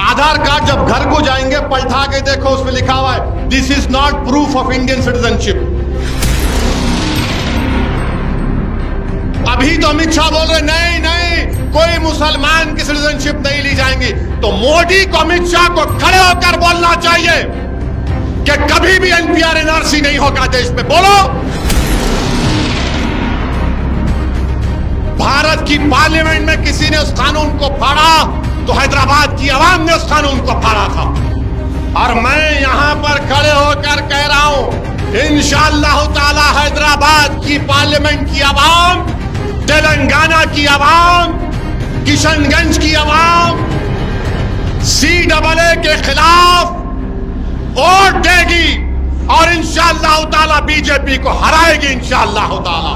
आधार card जब घर को जाएंगे पलटा के देखो, उसमें लिखा हुआ है this is not proof of Indian citizenship. अभी तो अमित शाह बोल रहे नहीं नहीं कोई मुसलमान की सिटीजनशिप नहीं ली जाएंगी। तो मोदी को, अमित शाह को खड़े होकर बोलना चाहिए कि कभी भी एनपीआर एनआरसी नहीं होगा देश में। बोलो। भारत की पार्लियामेंट में किसी ने उस कानून को फाड़ा तो हैदराबाद की आवाम ने उस कानून को फाड़ा था। और मैं यहां पर खड़े होकर कह रहा हूं इंशाअल्लाह ताला हैदराबाद की पार्लियामेंट की आवाम, तेलंगाना की आवाम, किशनगंज की आवाम CAA के खिलाफ वोट देगी और इंशाअल्लाह ताला बीजेपी को हराएगी इंशाअल्लाह ताला।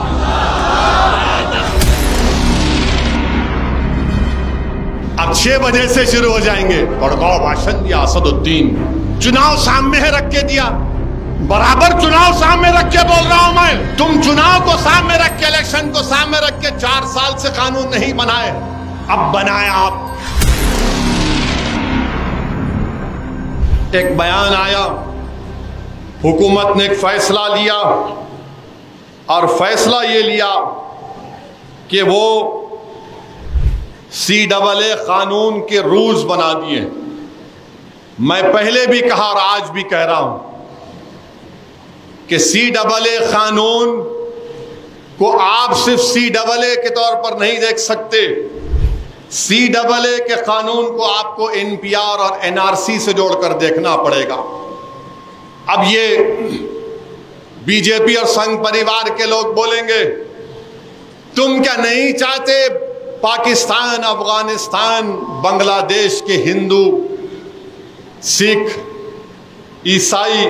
अब 6 बजे से शुरू हो जाएंगे। बड़गांव भाषण दिया असदुद्दीन, चुनाव सामने है रख के दिया, बराबर चुनाव सामने रख के बोल रहा हूं मैं। तुम चुनाव को सामने रख के, इलेक्शन को सामने रख के 4 साल से कानून नहीं बनाए, अब बनाया आप। एक बयान आया, हुकूमत ने एक फैसला लिया और फैसला ये लिया कि वो CAA कानून के रूल्स बना दिए। मैं पहले भी कहा और आज भी कह रहा हूं कि CAA कानून को आप सिर्फ CAA के तौर पर नहीं देख सकते। CAA के कानून को आपको NPR और NRC से जोड़कर देखना पड़ेगा। अब ये बीजेपी और संघ परिवार के लोग बोलेंगे तुम क्या नहीं चाहते पाकिस्तान, अफगानिस्तान, बांग्लादेश के हिंदू, सिख, ईसाई,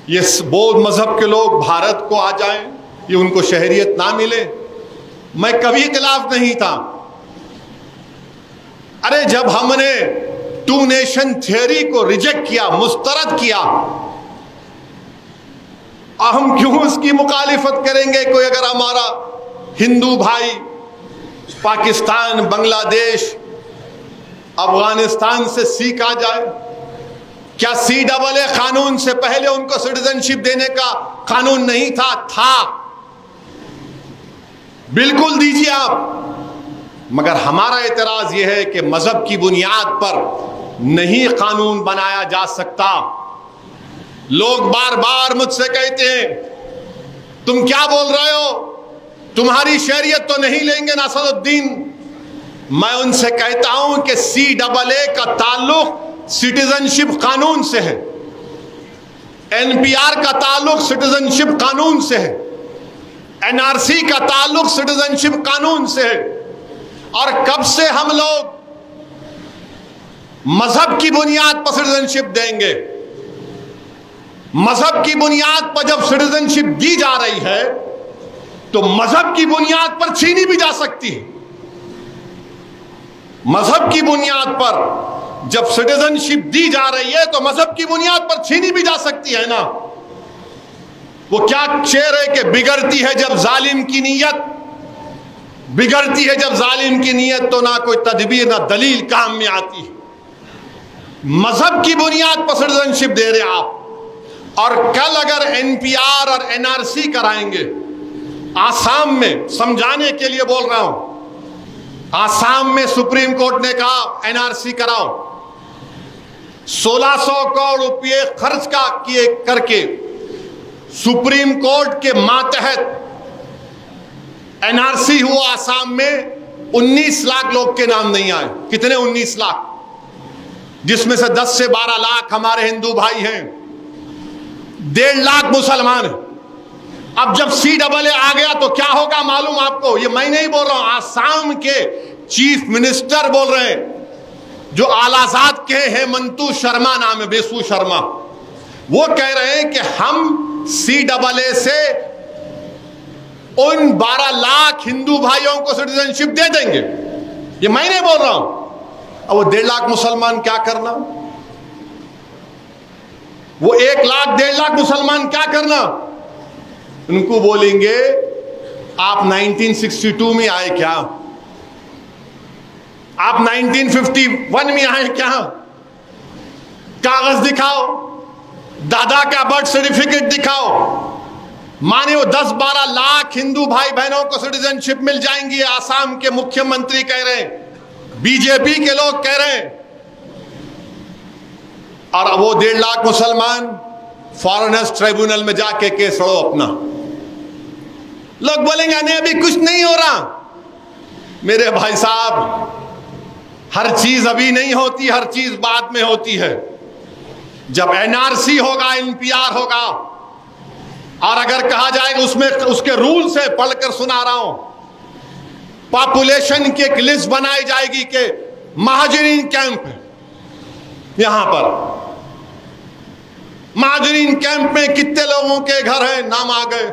ये बौद्ध मजहब के लोग भारत को आ जाएं, ये उनको शहरियत ना मिले? मैं कभी खिलाफ नहीं था। अरे जब हमने 2 नेशन थियरी को रिजेक्ट किया, मुस्तरद किया, हम क्यों उसकी मुखालिफत करेंगे? कोई अगर हमारा हिंदू भाई पाकिस्तान, बांग्लादेश, अफगानिस्तान से सिख आ जाए, क्या CAA कानून से पहले उनको सिटीजनशिप देने का कानून नहीं था? था, बिल्कुल दीजिए आप। मगर हमारा एतराज यह है कि मजहब की बुनियाद पर नहीं कानून बनाया जा सकता। लोग बार बार मुझसे कहते हैं तुम क्या बोल रहे हो, तुम्हारी शहरियत तो नहीं लेंगे नासरुद्दीन। मैं उनसे कहता हूं कि CAA का ताल्लुक सिटीजनशिप कानून से है, NPR का ताल्लुक सिटीजनशिप कानून से है, NRC का ताल्लुक सिटीजनशिप कानून से है। और कब से हम लोग मजहब की बुनियाद पर सिटीजनशिप देंगे? मजहब की बुनियाद पर जब सिटीजनशिप दी जा रही है तो मजहब की बुनियाद पर छीनी भी जा सकती है। मजहब की बुनियाद पर जब सिटीजनशिप दी जा रही है तो मजहब की बुनियाद पर छीनी भी जा सकती है ना। वो क्या शेर है कि बिगड़ती है जब जालिम की नीयत, बिगड़ती है जब जालिम की नीयत तो ना कोई तदबीर ना दलील काम में आती है। मजहब की बुनियाद पर सिटीजनशिप दे रहे आप, और कल अगर NPR और NRC कराएंगे, आसाम में समझाने के लिए बोल रहा हूं, आसाम में सुप्रीम कोर्ट ने कहा NRC कराओ, 1600 करोड़ रुपये खर्च किए करके सुप्रीम कोर्ट के मातहत NRC हुआ आसाम में। 19 लाख लोग के नाम नहीं आए। कितने? 19 लाख, जिसमें से 10 से 12 लाख हमारे हिंदू भाई हैं, 1.5 लाख मुसलमान हैं। अब जब CAA आ गया तो क्या होगा मालूम आपको? ये मैं नहीं बोल रहा हूं, आसाम के चीफ मिनिस्टर बोल रहे हैं, जो आलाजाद के हेमंतु शर्मा नाम है, बेसु शर्मा, वो कह रहे हैं कि हम CAA से उन 12 लाख हिंदू भाइयों को सिटीजनशिप दे देंगे। ये मैं नहीं बोल रहा हूं। अब वो 1.5 लाख मुसलमान क्या करना? वो 1 लाख 1.5 लाख मुसलमान क्या करना? उनको बोलेंगे आप 1962 में आए क्या? आप 1951 में आए क्या? कागज दिखाओ, दादा का बर्थ सर्टिफिकेट दिखाओ। माने वो 10-12 लाख हिंदू भाई बहनों को सिटीजनशिप मिल जाएंगी, आसाम के मुख्यमंत्री कह रहे हैं, बीजेपी के लोग कह रहे हैं। और वो 1.5 लाख मुसलमान फॉरेनर्स ट्रिब्यूनल में जाके केस लड़ो अपना। लोग बोलेंगे नहीं अभी कुछ नहीं हो रहा। मेरे भाई साहब, हर चीज अभी नहीं होती, हर चीज बाद में होती है। जब एनआरसी होगा, एनपीआर होगा, और अगर कहा जाएगा उसमें उसके रूल से पढ़कर सुना रहा हूं, पॉपुलेशन की एक लिस्ट बनाई जाएगी कि महाजरीन कैंप यहां पर, महाजरीन कैंप में कितने लोगों के घर हैं, नाम आ गए।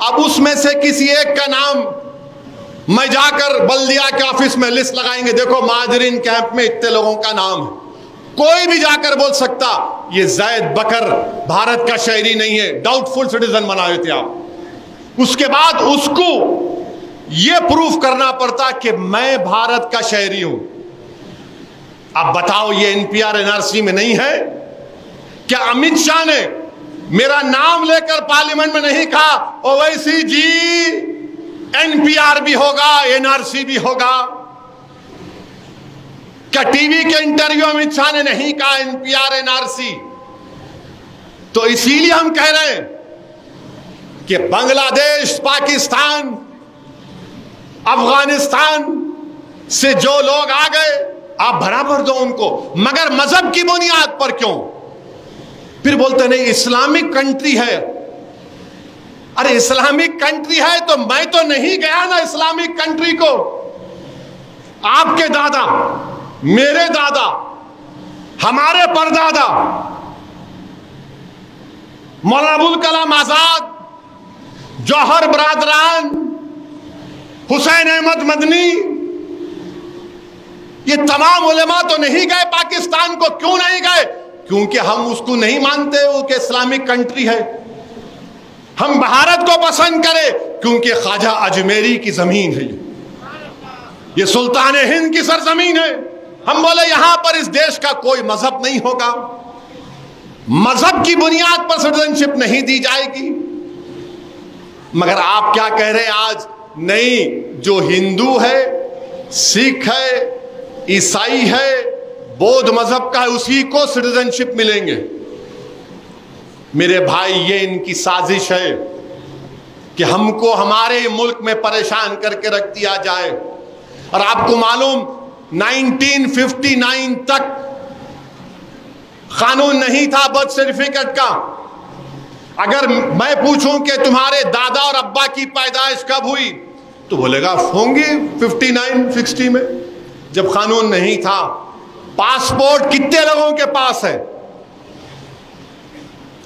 अब उसमें से किसी एक का नाम मैं जाकर बल्दिया के ऑफिस में लिस्ट लगाएंगे, देखो महाजरीन कैंप में इतने लोगों का नाम है। कोई भी जाकर बोल सकता ये जैद बकर भारत का शहरी नहीं है, डाउटफुल सिटीजन बनाए थे आप। उसके बाद उसको ये प्रूफ करना पड़ता कि मैं भारत का शहरी हूं। अब बताओ ये एनपीआर एनआरसी में नहीं है क्या? अमित शाह ने मेरा नाम लेकर पार्लियामेंट में नहीं कहा ओवैसी जी एनपीआर भी होगा, एनआरसी भी होगा? क्या टीवी के इंटरव्यू अमित शाह ने नहीं कहा एनपीआर एनआरसी? तो इसीलिए हम कह रहे हैं कि बांग्लादेश, पाकिस्तान, अफगानिस्तान से जो लोग आ गए आप बराबर दो उनको, मगर मजहब की बुनियाद पर क्यों? फिर बोलते नहीं इस्लामिक कंट्री है। अरे इस्लामिक कंट्री है तो मैं तो नहीं गया ना इस्लामिक कंट्री को। आपके दादा, मेरे दादा, हमारे परदादा मौलाना अबुल कलाम आजाद, जौहर बरादरान, हुसैन अहमद मदनी, ये तमाम उलेमा तो नहीं गए पाकिस्तान को। क्यों नहीं गए? क्योंकि हम उसको नहीं मानते वो कि इस्लामिक कंट्री है। हम भारत को पसंद करें क्योंकि ख्वाजा अजमेरी की जमीन है, ये सुल्तान हिंद की सरजमीन है। हम बोले यहां पर इस देश का कोई मजहब नहीं होगा, मजहब की बुनियाद पर सिटीजनशिप नहीं दी जाएगी। मगर आप क्या कह रहे हैं आज? नहीं, जो हिंदू है, सिख है, ईसाई है, बौद्ध मजहब का है, उसी को सिटीजनशिप मिलेंगे। मेरे भाई, ये इनकी साजिश है कि हमको हमारे मुल्क में परेशान करके रख दिया जाए। और आपको मालूम 1959 तक कानून नहीं था बर्थ सर्टिफिकेट का। अगर मैं पूछूं कि तुम्हारे दादा और अब्बा की पैदाइश कब हुई, तो बोलेगा होंगी 59-60 में, जब कानून नहीं था। पासपोर्ट कितने लोगों के पास है?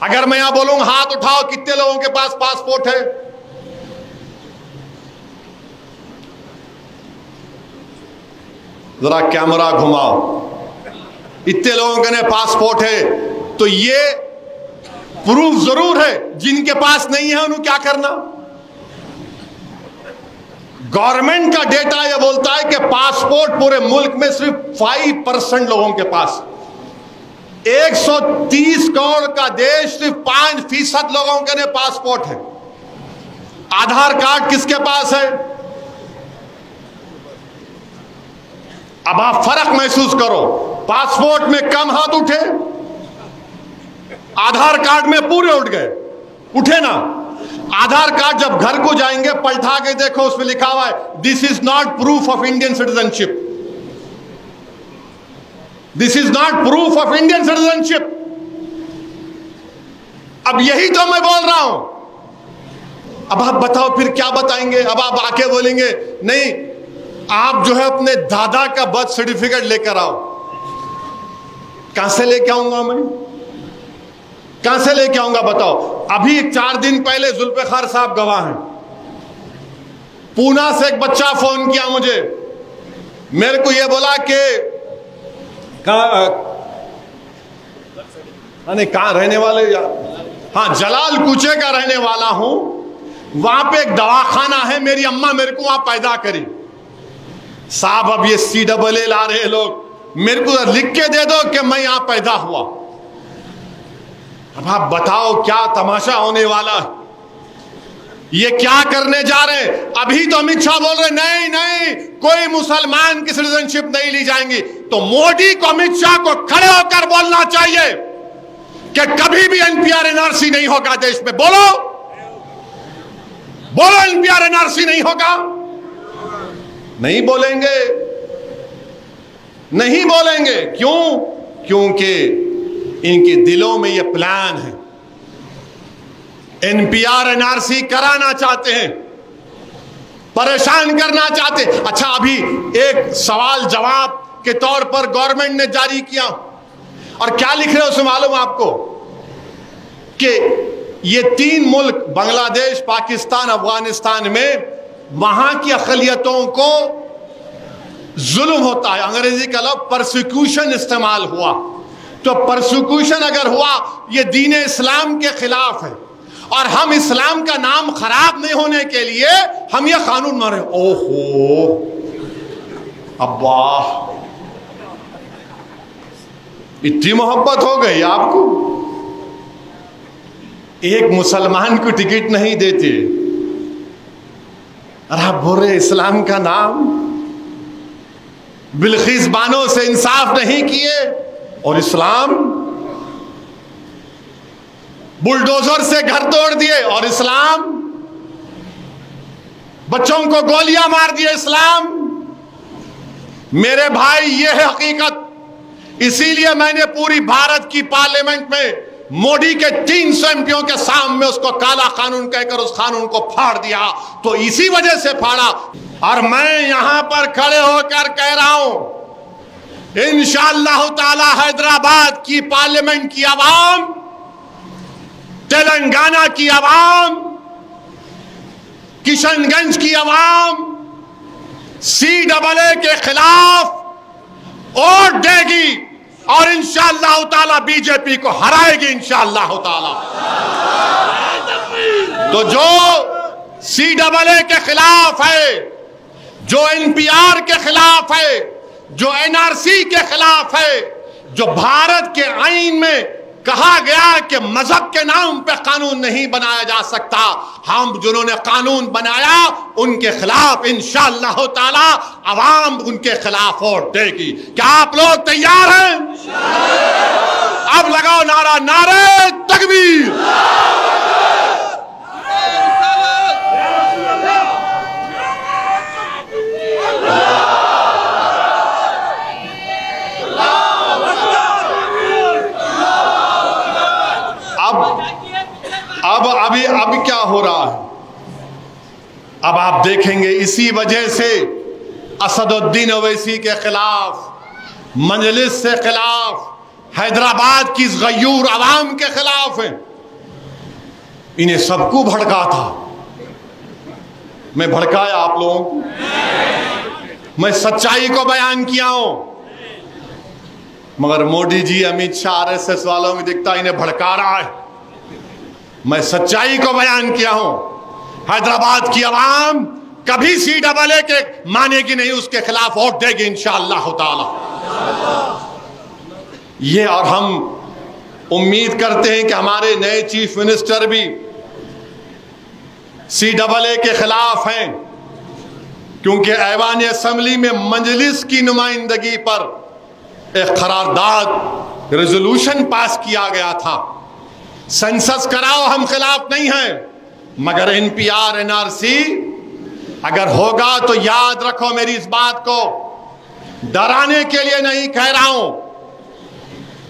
अगर मैं यहां बोलूंगा हाथ उठाओ, कितने लोगों के पास पासपोर्ट है? जरा कैमरा घुमाओ, इतने लोगों के पासपोर्ट है। तो ये प्रूफ जरूर है। जिनके पास नहीं है उन्हें क्या करना? गवर्नमेंट का डेटा यह बोलता है कि पासपोर्ट पूरे मुल्क में सिर्फ 5% लोगों के पास। 130 करोड़ का देश, सिर्फ 5% लोगों के पासपोर्ट है। आधार कार्ड किसके पास है? अब आप फर्क महसूस करो, पासपोर्ट में कम हाथ उठे, आधार कार्ड में पूरे उठ गए। उठे ना? आधार कार्ड जब घर को जाएंगे पलटा के देखो, उसमें लिखा हुआ है this is not proof of Indian citizenship, this is not proof of Indian citizenship. अब यही तो मैं बोल रहा हूं। अब आप बताओ फिर क्या बताएंगे? अब आप आके बोलेंगे नहीं, आप जो है अपने दादा का बर्थ सर्टिफिकेट लेकर आओ। कहां से लेके आऊंगा मैं? कहां से लेके आऊंगा बताओ? अभी 4 दिन पहले जुल्फिकार साहब गवाह हैं, पूना से एक बच्चा फोन किया मुझे, मेरे को यह बोला कि कहां रहने वाले यार? हाँ, जलाल कुचे का रहने वाला हूं। वहां पे एक दवाखाना है, मेरी अम्मा मेरे को वहां पैदा करी। साहब अब ये CAA ला रहे लोग, मेरे को लिख के दे दो कि मैं यहां पैदा हुआ। अब आप बताओ क्या तमाशा होने वाला है, ये क्या करने जा रहे हैं। अभी तो अमित शाह बोल रहे नहीं नहीं कोई मुसलमान की सिटीजनशिप नहीं ली जाएंगी, तो मोदी को अमित शाह को खड़े होकर बोलना चाहिए कि कभी भी NPR NRC नहीं होगा देश में। बोलो बोलो NPR NRC नहीं होगा। नहीं बोलेंगे, नहीं बोलेंगे। क्यों? क्योंकि इनके दिलों में यह प्लान है, NPR NRC कराना चाहते हैं, परेशान करना चाहते हैं। अच्छा, अभी एक सवाल जवाब के तौर पर गवर्नमेंट ने जारी किया, और क्या लिख रहे हो उसमें मालूम आपको कि ये 3 मुल्क बांग्लादेश, पाकिस्तान, अफगानिस्तान में वहां की अक़लियतों को जुल्म होता है। अंग्रेजी का लफ्ज़ परसिक्यूशन इस्तेमाल हुआ, तो परसिक्यूशन अगर हुआ ये दीन इस्लाम के खिलाफ है, और हम इस्लाम का नाम खराब नहीं होने के लिए हम ये कानून मारे। ओहो अब्बा, इतनी मोहब्बत हो गई आपको, एक मुसलमान को टिकट नहीं देते, और आप बोल रहे इस्लाम का नाम। बिल्किस बानो से इंसाफ नहीं किए, और इस्लाम। बुलडोजर से घर तोड़ दिए, और इस्लाम। बच्चों को गोलियां मार दिए, इस्लाम। मेरे भाई ये है हकीकत। इसीलिए मैंने पूरी भारत की पार्लियामेंट में मोदी के 300 एमपियों के सामने उसको काला कानून कहकर उस कानून को फाड़ दिया। तो इसी वजह से फाड़ा, और मैं यहां पर खड़े होकर कह रहा हूं इंशाअल्लाह ताला हैदराबाद की पार्लियामेंट की आवाम, तेलंगाना की आवाम, किशनगंज की आवाम CAA के खिलाफ वोट देगी, और इंशाअल्लाह ताला बीजेपी को हराएगी इंशाअल्लाह ताला। तो जो CAA के खिलाफ है, जो NPR के खिलाफ है, जो NRC के खिलाफ है, जो भारत के आईन में कहा गया कि मजहब के नाम पे कानून नहीं बनाया जा सकता, हम जिन्होंने कानून बनाया उनके खिलाफ इंशाअल्लाह ताला अवाम उनके खिलाफ वोट देगी। क्या आप लोग तैयार हैं? अब लगाओ नारा, नारे तकबीर। अब क्या हो रहा है? अब आप देखेंगे इसी वजह से असदुद्दीन ओवैसी के खिलाफ, मजलिस से खिलाफ, हैदराबाद की गयूर आवाम के खिलाफ है। इन्हें सबको भड़का था। मैं भड़काया आप लोगों को? मैं सच्चाई को बयान किया हूं, मगर मोदी जी, अमित शाह, RSS वालों में दिखता इन्हें भड़का रहा है। मैं सच्चाई को बयान किया हूं। हैदराबाद की आवाम कभी CAA के मानेगी नहीं, उसके खिलाफ वोट देगी इंशाअल्लाह ताला। ये, और हम उम्मीद करते हैं कि हमारे नए चीफ मिनिस्टर भी CAA के खिलाफ हैं, क्योंकि ऐवान असेंबली में मजलिस की नुमाइंदगी पर एक करारदाद, रेजोल्यूशन पास किया गया था। सेंसस कराओ, हम खिलाफ नहीं हैं, मगर NPR NRC अगर होगा तो याद रखो मेरी इस बात को, डराने के लिए नहीं कह रहा हूं,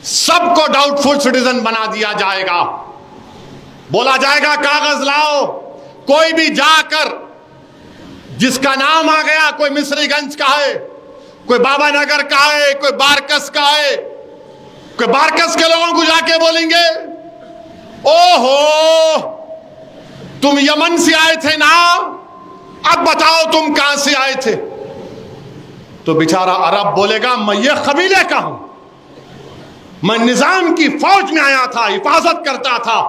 सबको डाउटफुल सिटीजन बना दिया जाएगा। बोला जाएगा कागज लाओ, कोई भी जाकर जिसका नाम आ गया, कोई मिस्रीगंज का है, कोई बाबा नगर का है, कोई बारकस का है, कोई बारकस के लोगों को जाके बोलेंगे ओहो तुम यमन से आए थे ना, अब बताओ तुम कहां से आए थे। तो बेचारा अरब बोलेगा मैं ये कबीले का हूं, मैं निजाम की फौज में आया था, हिफाजत करता था,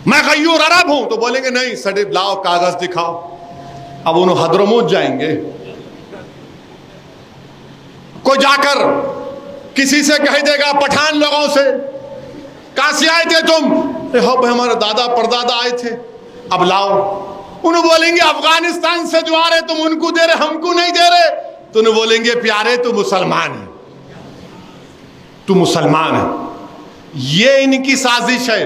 मैं गयूर अरब हूं। तो बोलेंगे नहीं सर्टिफिकेट लाओ, कागज दिखाओ। अब उन्होंने हदरमौत जाएंगे, कोई जाकर किसी से कह देगा, पठान लोगों से, कहां से आए थे तुम? भाई हमारे दादा परदादा आए थे, अब लाओ। उन्हें बोलेंगे अफगानिस्तान से जो आ रहे तुम उनको दे रहे, हमको नहीं दे रहे। तो उन्हें बोलेंगे प्यारे तू मुसलमान है, तू मुसलमान है। ये इनकी साजिश है,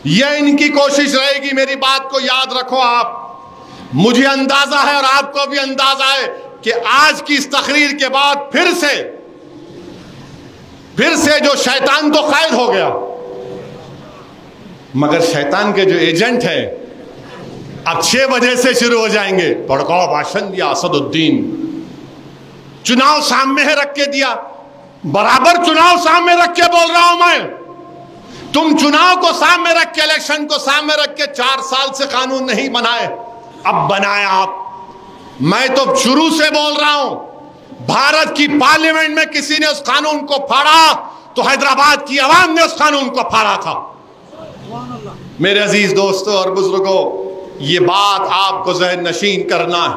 ये इनकी कोशिश रहेगी। मेरी बात को याद रखो आप। मुझे अंदाजा है और आपको भी अंदाजा है कि आज की इस तकरीर के बाद फिर से जो शैतान तो कैद हो गया, मगर शैतान के जो एजेंट हैं अब 6 बजे से शुरू हो जाएंगे। भड़काओ भाषण दिया असदुद्दीन, चुनाव सामने है रख के दिया, बराबर चुनाव सामने रख के बोल रहा हूं मैं। तुम चुनाव को सामने रख के, इलेक्शन को सामने रख के 4 साल से कानून नहीं बनाए, अब बनाया आप। मैं तो शुरू से बोल रहा हूं, भारत की पार्लियामेंट में किसी ने उस कानून को फाड़ा तो हैदराबाद की आवाम ने उस कानून को फाड़ा था। मेरे अजीज दोस्तों और बुजुर्गों, ये बात आपको ज़हन नशीन करना है।